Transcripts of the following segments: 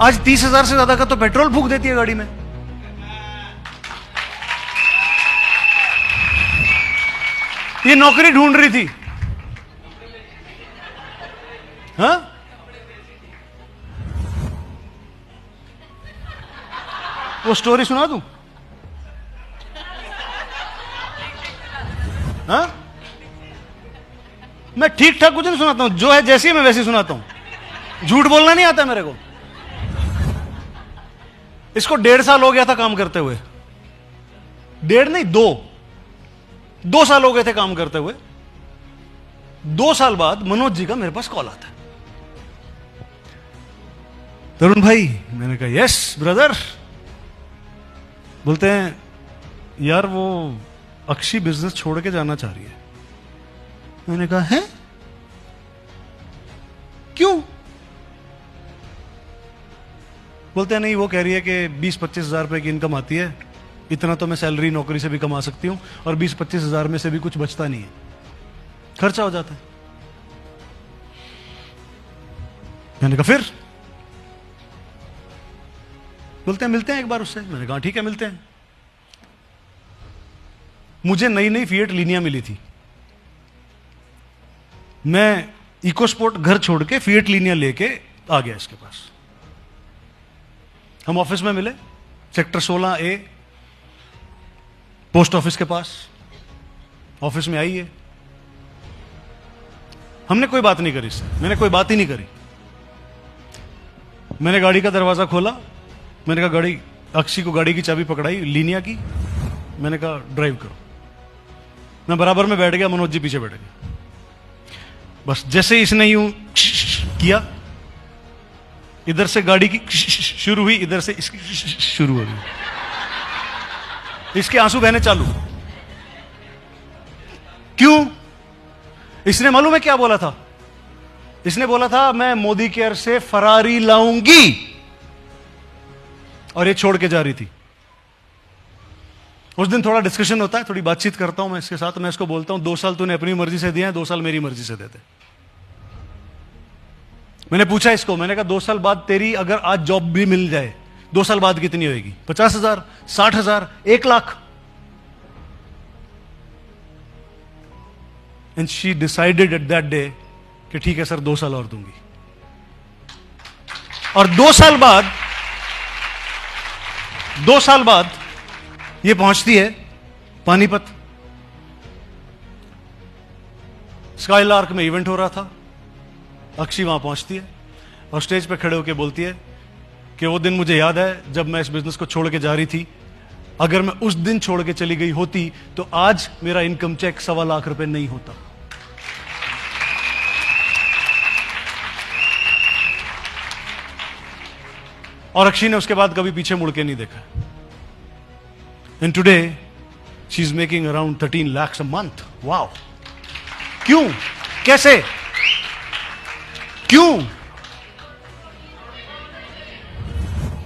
आज 30,000 से ज्यादा का तो पेट्रोल फूक देती है गाड़ी में। ये नौकरी ढूंढ रही थी, हाँ? वो स्टोरी सुना दूं? हाँ? मैं ठीक ठाक कुछ नहीं सुनाता हूं, जो है जैसी है मैं वैसी सुनाता हूं। झूठ बोलना नहीं आता मेरे को। इसको 1.5 साल हो गया था काम करते हुए। 1.5 नहीं, 2 साल हो गए थे काम करते हुए। 2 साल बाद मनोज जी का मेरे पास कॉल आता है, तरुण भाई। मैंने कहा यस ब्रदर। बोलते हैं यार वो अक्षी बिजनेस छोड़ के जाना चाह रही है। मैंने कहा है, क्यों? बोलते हैं नहीं, वो कह रही है कि 20-25 हजार रुपए की इनकम आती है, इतना तो मैं सैलरी नौकरी से भी कमा सकती हूं, और 20-25 हजार में से भी कुछ बचता नहीं है, खर्चा हो जाता है। मैंने कहा फिर? बोलते हैं मिलते हैं एक बार उससे। मैंने कहा ठीक है मिलते हैं। मुझे नई नई फिएट लीनिया मिली थी। मैं इकोस्पोर्ट घर छोड़ के फिएट लीनिया लेके आ गया इसके पास। हम ऑफिस में मिले, सेक्टर 16A, पोस्ट ऑफिस के पास। ऑफिस में आई है, हमने कोई बात नहीं करी इससे, मैंने कोई बात ही नहीं करी। मैंने गाड़ी का दरवाजा खोला, मैंने कहा गाड़ी, अक्षी को गाड़ी की चाबी पकड़ाई लीनिया की। मैंने कहा ड्राइव करो। मैं बराबर में बैठ गया, मनोज जी पीछे बैठ गए। बस जैसे ही इसने यूं किया, इधर से गाड़ी की शुरू हुई, इधर से इसकी शुरू हो गई। इसके आंसू बहने चालू। क्यों? इसने मालूम है क्या बोला था? इसने बोला था मैं मोदी केयर से फरारी लाऊंगी, और ये छोड़ के जा रही थी। उस दिन थोड़ा डिस्कशन होता है, थोड़ी बातचीत करता हूं मैं इसके साथ। मैं इसको बोलता हूं 2 साल तूने अपनी मर्जी से दिए हैं, 2 साल मेरी मर्जी से देते। मैंने पूछा इसको, मैंने कहा 2 साल बाद तेरी अगर आज जॉब भी मिल जाए, 2 साल बाद कितनी होगी? 50,000, 60,000, 1 lakh? And she decided at that day कि ठीक है सर 2 साल और दूंगी। और 2 साल बाद ये पहुंचती है पानीपत। स्काईलार्क में इवेंट हो रहा था, अक्षी वहां पहुंचती है और स्टेज पे खड़े होकर बोलती है कि वो दिन मुझे याद है जब मैं इस बिजनेस को छोड़ के जा रही थी। अगर मैं उस दिन छोड़ के चली गई होती तो आज मेरा इनकम चेक 1.25 लाख रुपए नहीं होता। और अक्षी ने उसके बाद कभी पीछे मुड़ के नहीं देखा। And today she is making around 13 lakhs a month। Wow! क्यों? कैसे? क्यों?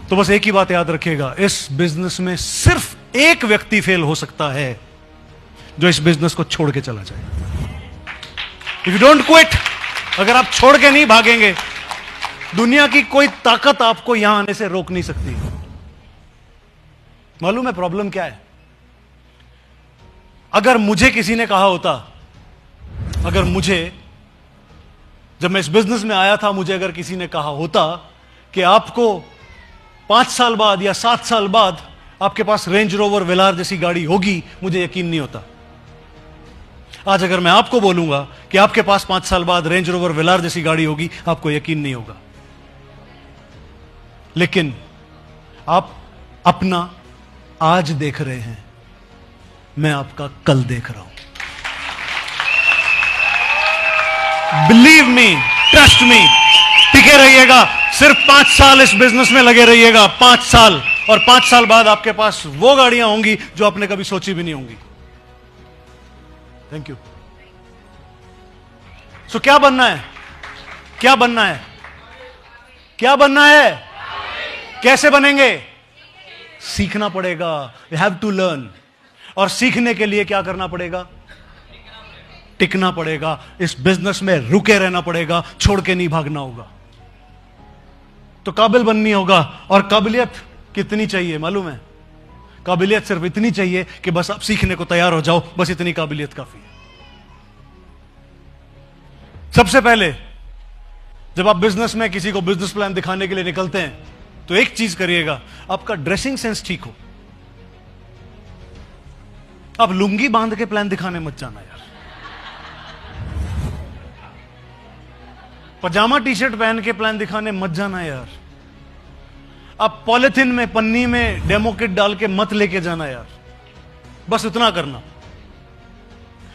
तो बस एक ही बात याद रखिएगा, इस बिजनेस में सिर्फ एक व्यक्ति फेल हो सकता है जो इस बिजनेस को छोड़ के चला जाए। इफ यू डोंट क्विट, अगर आप छोड़ के नहीं भागेंगे, दुनिया की कोई ताकत आपको यहां आने से रोक नहीं सकती। मालूम है प्रॉब्लम क्या है? अगर मुझे किसी ने कहा होता, अगर मुझे, जब मैं इस बिजनेस में आया था, मुझे अगर किसी ने कहा होता कि आपको 5 साल बाद या 7 साल बाद आपके पास रेंज रोवर वेलार जैसी गाड़ी होगी, मुझे यकीन नहीं होता। आज अगर मैं आपको बोलूंगा कि आपके पास 5 साल बाद रेंज रोवर वेलार जैसी गाड़ी होगी, आपको यकीन नहीं होगा। लेकिन आप अपना आज देख रहे हैं, मैं आपका कल देख रहा हूं। बिलीव मी, ट्रस्ट मी, टिके रहिएगा। सिर्फ 5 साल इस बिजनेस में लगे रहिएगा, 5 साल, और 5 साल बाद आपके पास वो गाड़ियां होंगी जो आपने कभी सोची भी नहीं होंगी। Thank you. सो क्या बनना है? क्या बनना है? क्या बनना है? कैसे बनेंगे? सीखना पड़ेगा। We have to learn. और सीखने के लिए क्या करना पड़ेगा? टिकना पड़ेगा। इस बिजनेस में रुके रहना पड़ेगा, छोड़ के नहीं भागना होगा। तो काबिल बननी होगा। और काबिलियत कितनी चाहिए मालूम है? काबिलियत सिर्फ इतनी चाहिए कि बस आप सीखने को तैयार हो जाओ, बस इतनी काबिलियत काफी है। सबसे पहले जब आप बिजनेस में किसी को बिजनेस प्लान दिखाने के लिए निकलते हैं तो एक चीज करिएगा, आपका ड्रेसिंग सेंस ठीक हो। आप लुंगी बांध के प्लान दिखाने मत जाना यार। पजामा टी शर्ट पहन के प्लान दिखाने मत जाना यार। आप पॉलिथीन में, पन्नी में डेमो किट डाल के मत लेके जाना यार। बस इतना करना,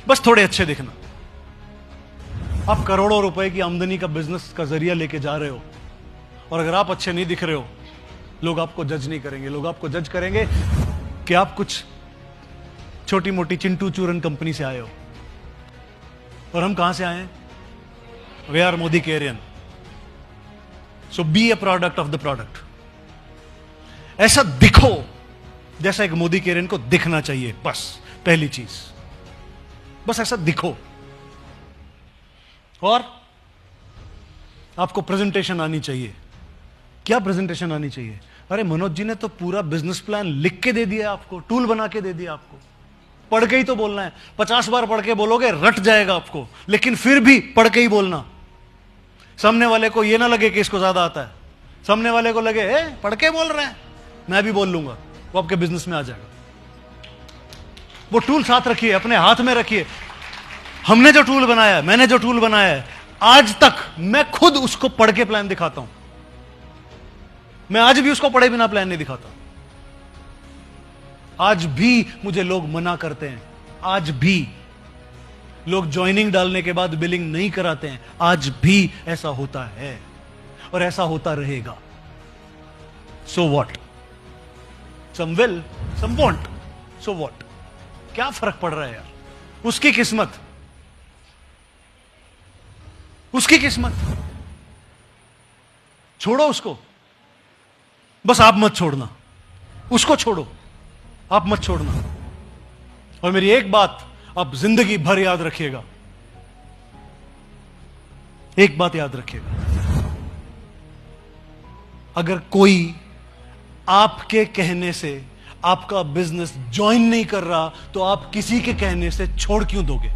बस थोड़े अच्छे दिखना। आप करोड़ों रुपए की आमदनी का बिजनेस का जरिया लेके जा रहे हो, और अगर आप अच्छे नहीं दिख रहे हो, लोग आपको जज नहीं करेंगे। लोग आपको जज करेंगे कि आप कुछ छोटी मोटी चिंटू चूरन कंपनी से आए हो। और हम कहां से आए हैं? वी आर मोदी केरियन। So be a product of the product. ऐसा दिखो जैसा एक मोदी केरियन को दिखना चाहिए, बस पहली चीज, बस ऐसा दिखो। और आपको प्रेजेंटेशन आनी चाहिए। क्या प्रेजेंटेशन आनी चाहिए? अरे मनोज जी ने तो पूरा बिजनेस प्लान लिख के दे दिया आपको, टूल बना के दे दिया आपको। पढ़ के ही तो बोलना है। 50 बार पढ़ के बोलोगे रट जाएगा आपको, लेकिन फिर भी पढ़ के ही बोलना। सामने वाले को यह ना लगे कि इसको ज्यादा आता है, सामने वाले को लगे पढ़ के बोल रहे हैं, मैं भी बोल लूंगा, वो आपके बिजनेस में आ जाएगा। वो टूल साथ रखिए, अपने हाथ में रखिए। हमने जो टूल बनाया है, मैंने जो टूल बनाया है, आज तक मैं खुद उसको पढ़ के प्लान दिखाता हूं। मैं आज भी उसको पढ़े बिना प्लान नहीं दिखाता। आज भी मुझे लोग मना करते हैं, आज भी लोग ज्वाइनिंग डालने के बाद बिलिंग नहीं कराते हैं, आज भी ऐसा होता है और ऐसा होता रहेगा। So what? Some will, some won't, so what? क्या फर्क पड़ रहा है यार? उसकी किस्मत, उसकी किस्मत, छोड़ो उसको। बस आप मत छोड़ना, उसको छोड़ो, आप मत छोड़ना। और मेरी एक बात आप जिंदगी भर याद रखिएगा, एक बात याद रखिएगा, अगर कोई आपके कहने से आपका बिजनेस ज्वाइन नहीं कर रहा, तो आप किसी के कहने से छोड़ क्यों दोगे?